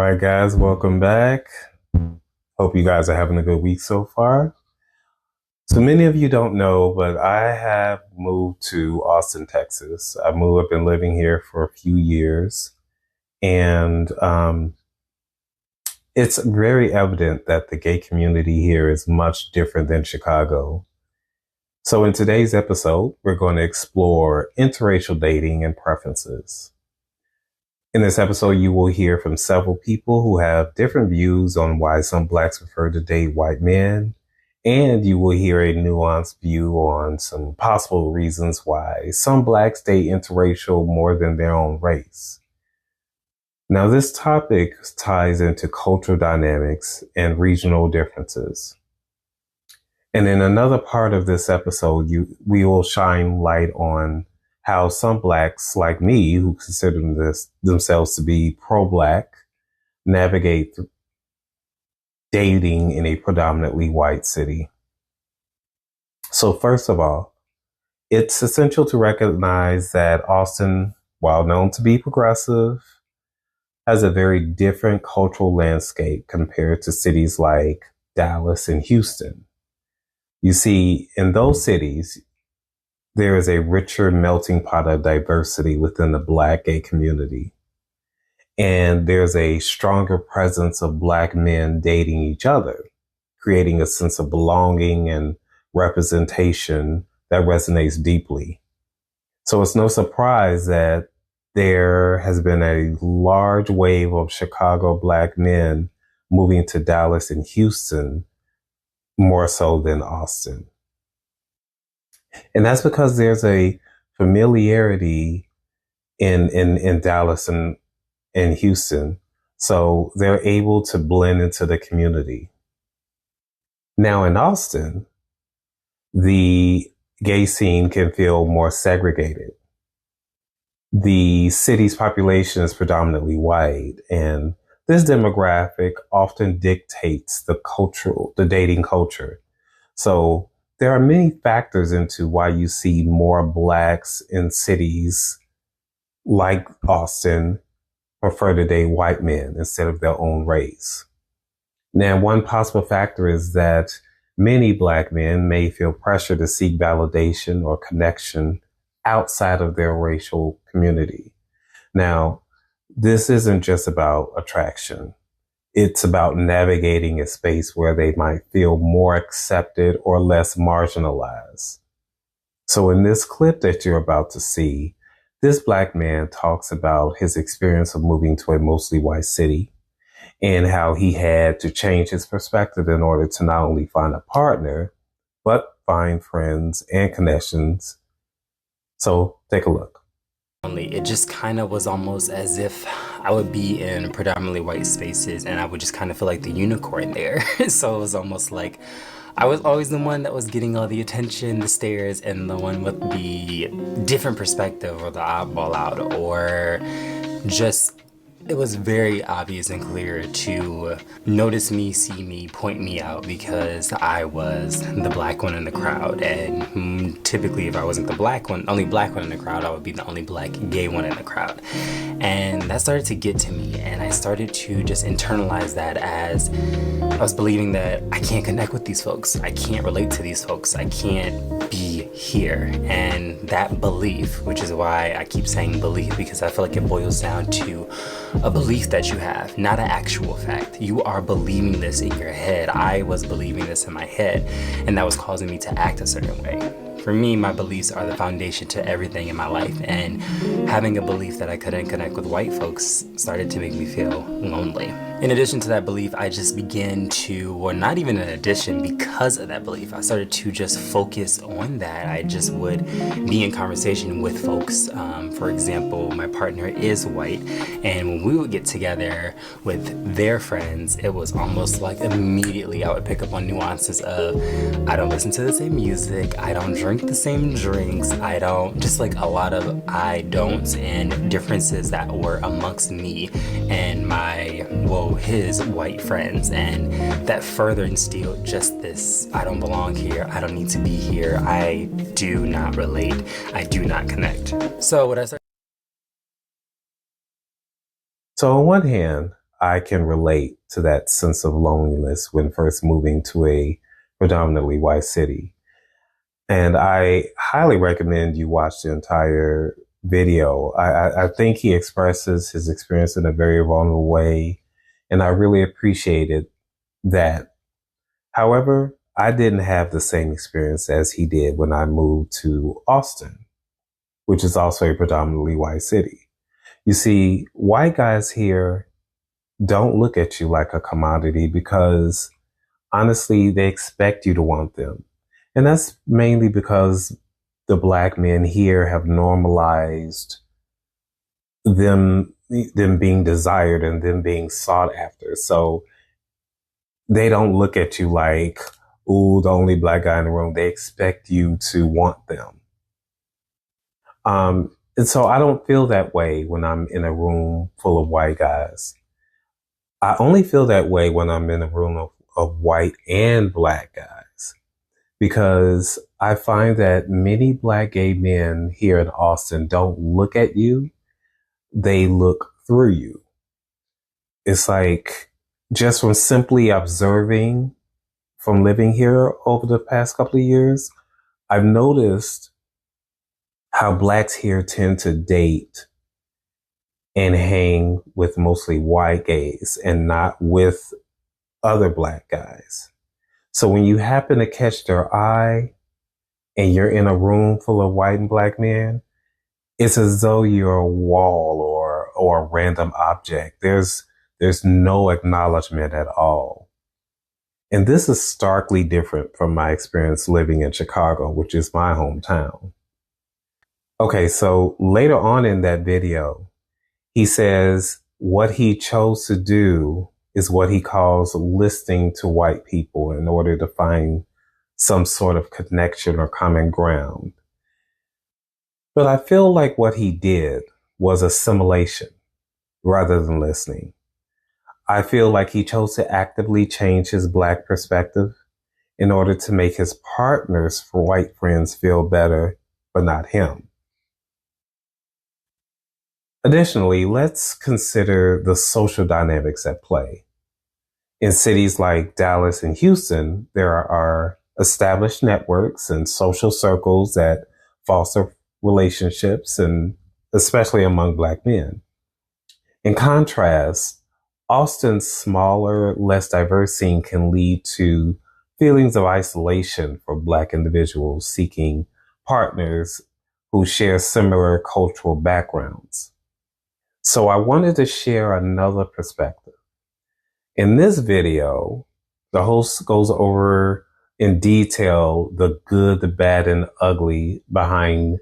All right, guys, welcome back. Hope you guys are having a good week so far. So many of you don't know, but I have moved to Austin, Texas. I've been living here for a few years, and it's very evident that the gay community here is much different than Chicago. So in today's episode, we're going to explore interracial dating and preferences. In this episode, you will hear from several people who have different views on why some blacks prefer to date white men, and you will hear a nuanced view on some possible reasons why some blacks date interracial more than their own race. Now, this topic ties into cultural dynamics and regional differences. And in another part of this episode, we will shine light on how some blacks like me, who consider themselves to be pro-black, navigate dating in a predominantly white city. So first of all, it's essential to recognize that Austin, while known to be progressive, has a very different cultural landscape compared to cities like Dallas and Houston. You see, in those cities, there is a richer melting pot of diversity within the Black gay community. And there's a stronger presence of Black men dating each other, creating a sense of belonging and representation that resonates deeply. So it's no surprise that there has been a large wave of Chicago Black men moving to Dallas and Houston, more so than Austin. And that's because there's a familiarity in Dallas and Houston. So they're able to blend into the community. Now in Austin, the gay scene can feel more segregated. The city's population is predominantly white, and this demographic often dictates the dating culture. So there are many factors into why you see more blacks in cities like Austin prefer to date white men instead of their own race. Now, one possible factor is that many Black men may feel pressure to seek validation or connection outside of their racial community. Now, this isn't just about attraction. It's about navigating a space where they might feel more accepted or less marginalized. So in this clip that you're about to see, this Black man talks about his experience of moving to a mostly white city and how he had to change his perspective in order to not only find a partner, but find friends and connections. So take a look. It just kind of was almost as if I would be in predominantly white spaces and I would just kind of feel like the unicorn there. So it was almost like I was always the one that was getting all the attention, the stares, and the one with the different perspective or the oddball out, or just it was very obvious and clear to notice me, see me, point me out because I was the black one in the crowd. And typically if I wasn't the only black one in the crowd, I would be the only black gay one in the crowd. And that started to get to me, and I started to just internalize that as I was believing that I can't connect with these folks. I can't relate to these folks. I can't be here. And that belief, which is why I keep saying belief, because I feel like it boils down to a belief that you have, not an actual fact. You are believing this in your head. I was believing this in my head, and that was causing me to act a certain way. For me, my beliefs are the foundation to everything in my life, and having a belief that I couldn't connect with white folks started to make me feel lonely. In addition to that belief, I just began to, or not even in addition, because of that belief, I started to just focus on that. I just would be in conversation with folks. For example, my partner is white, and when we would get together with their friends, it was almost like immediately I would pick up on nuances of, I don't listen to the same music, I don't drink the same drinks, I don't, just like a lot of I don'ts and differences that were amongst me and his white friends, and that further instilled just this, I don't belong here, I don't need to be here, I do not relate, I do not connect. So what I started. So on one hand, I can relate to that sense of loneliness when first moving to a predominantly white city. And I highly recommend you watch the entire video. I think he expresses his experience in a very vulnerable way, and I really appreciated that. However, I didn't have the same experience as he did when I moved to Austin, which is also a predominantly white city. You see, white guys here don't look at you like a commodity because honestly, they expect you to want them. And that's mainly because the black men here have normalized them being desired and them being sought after. So they don't look at you like, ooh, the only black guy in the room. They expect you to want them. And so I don't feel that way when I'm in a room full of white guys. I only feel that way when I'm in a room of white and black guys, because I find that many black gay men here in Austin don't look at you. They look through you. It's like just from simply observing from living here over the past couple of years, I've noticed how blacks here tend to date and hang with mostly white gays and not with other black guys. So when you happen to catch their eye and you're in a room full of white and black men, it's as though you're a wall or a random object. There's no acknowledgement at all. And this is starkly different from my experience living in Chicago, which is my hometown. Okay, so later on in that video, he says what he chose to do is what he calls listening to white people in order to find some sort of connection or common ground. But I feel like what he did was assimilation rather than listening. I feel like he chose to actively change his black perspective in order to make his partners for white friends feel better, but not him. Additionally, let's consider the social dynamics at play. In cities like Dallas and Houston, there are established networks and social circles that foster relationships, and especially among black men. In contrast, Austin's smaller, less diverse scene can lead to feelings of isolation for black individuals seeking partners who share similar cultural backgrounds. So I wanted to share another perspective. In this video, the host goes over in detail the good, the bad, and ugly behind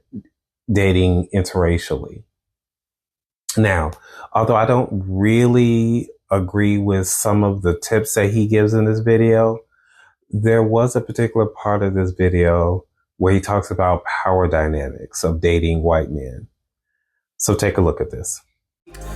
dating interracially. Now, although I don't really agree with some of the tips that he gives in this video, there was a particular part of this video where he talks about power dynamics of dating white men. So take a look at this.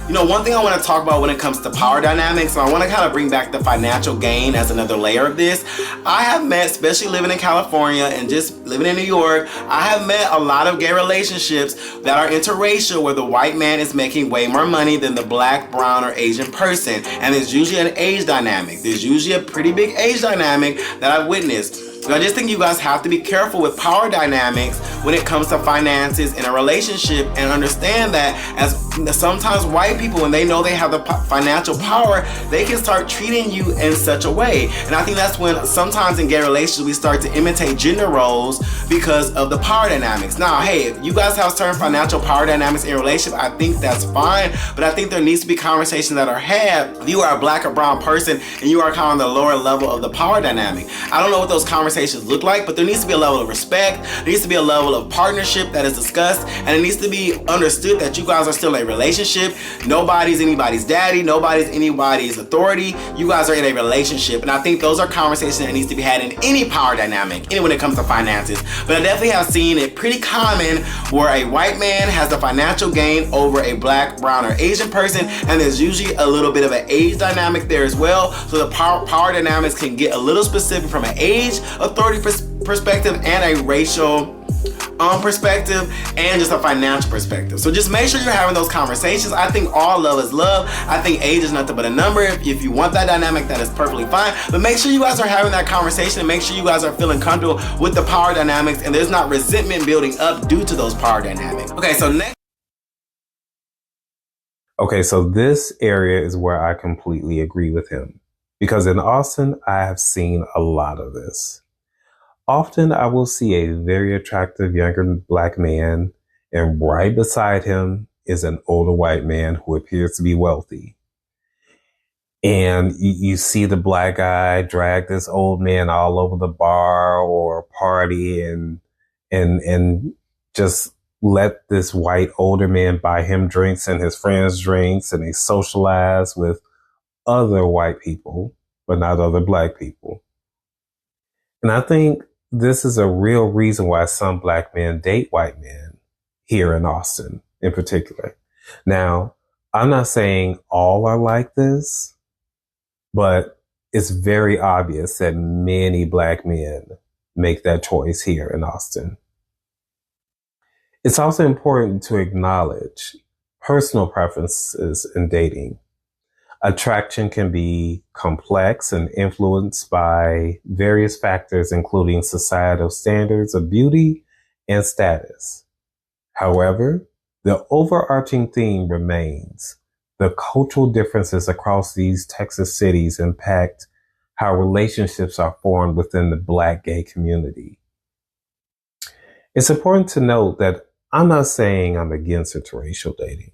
You know, one thing I want to talk about when it comes to power dynamics, so I want to kind of bring back the financial gain as another layer of this. I have met, especially living in California and just living in New York, I have met a lot of gay relationships that are interracial where the white man is making way more money than the black, brown, or Asian person. And there's usually an age dynamic. There's usually a pretty big age dynamic that I've witnessed. So I just think you guys have to be careful with power dynamics when it comes to finances in a relationship, and understand that as sometimes white people, when they know they have the financial power, they can start treating you in such a way. And I think that's when sometimes in gay relationships we start to imitate gender roles because of the power dynamics. Now, hey, if you guys have certain financial power dynamics in your relationship, I think that's fine, but I think there needs to be conversations that are had. If you are a black or brown person and you are kind of on the lower level of the power dynamic, I don't know what those conversations look like, but there needs to be a level of respect, there needs to be a level of partnership that is discussed, and it needs to be understood that you guys are still in a relationship. Nobody's anybody's daddy, nobody's anybody's authority. You guys are in a relationship, and I think those are conversations that needs to be had in any power dynamic, when it comes to finances. But I definitely have seen it pretty common where a white man has the financial gain over a black, brown, or Asian person, and there's usually a little bit of an age dynamic there as well. So the power dynamics can get a little specific from an age, authority perspective, and a racial perspective and just a financial perspective. So just make sure you're having those conversations. I think all love is love. I think age is nothing but a number. If you want that dynamic, that is perfectly fine. But make sure you guys are having that conversation and make sure you guys are feeling comfortable with the power dynamics and there's not resentment building up due to those power dynamics. Okay, so next. Okay, so this area is where I completely agree with him. Because in Austin, I have seen a lot of this. Often I will see a very attractive younger black man, and right beside him is an older white man who appears to be wealthy. And you see the black guy drag this old man all over the bar or party and just let this white older man buy him drinks and his friends drinks, and they socialize with other white people, but not other black people. And I think this is a real reason why some black men date white men here in Austin in particular. Now, I'm not saying all are like this, but it's very obvious that many black men make that choice here in Austin. It's also important to acknowledge personal preferences in dating. Attraction can be complex and influenced by various factors, including societal standards of beauty and status. However, the overarching theme remains: the cultural differences across these Texas cities impact how relationships are formed within the Black gay community. It's important to note that I'm not saying I'm against interracial dating.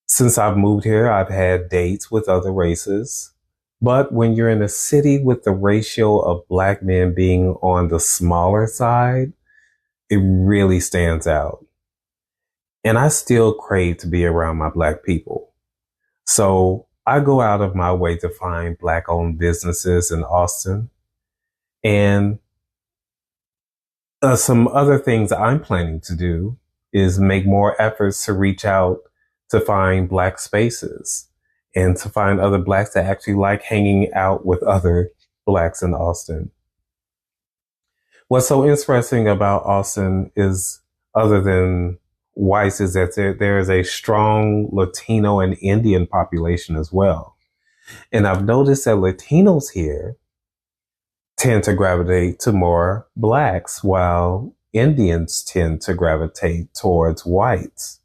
Since I've moved here, I've had dates with other races. But when you're in a city with the ratio of black men being on the smaller side, it really stands out. And I still crave to be around my black people. So I go out of my way to find black-owned businesses in Austin. And some other things I'm planning to do is make more efforts to reach out to find black spaces and to find other blacks that actually like hanging out with other blacks in Austin. What's so interesting about Austin is, other than whites, is that there is a strong Latino and Indian population as well. And I've noticed that Latinos here tend to gravitate to more blacks, while Indians tend to gravitate towards whites.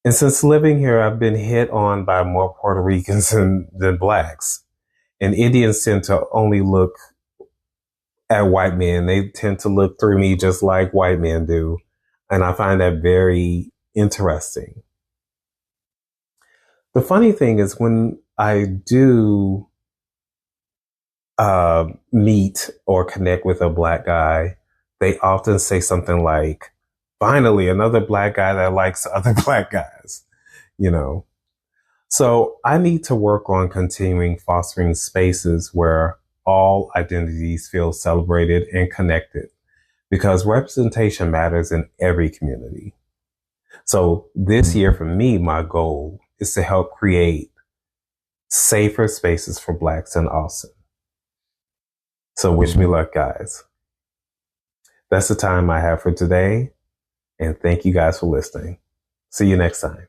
And since living here, I've been hit on by more Puerto Ricans than blacks. And Indians tend to only look at white men. They tend to look through me just like white men do. And I find that very interesting. The funny thing is, when I do meet or connect with a black guy, they often say something like, "Finally, another black guy that likes other black guys," you know. So I need to work on continuing fostering spaces where all identities feel celebrated and connected, because representation matters in every community. So this year for me, my goal is to help create safer spaces for blacks in Austin. So wish me luck, guys. That's the time I have for today. And thank you guys for listening. See you next time.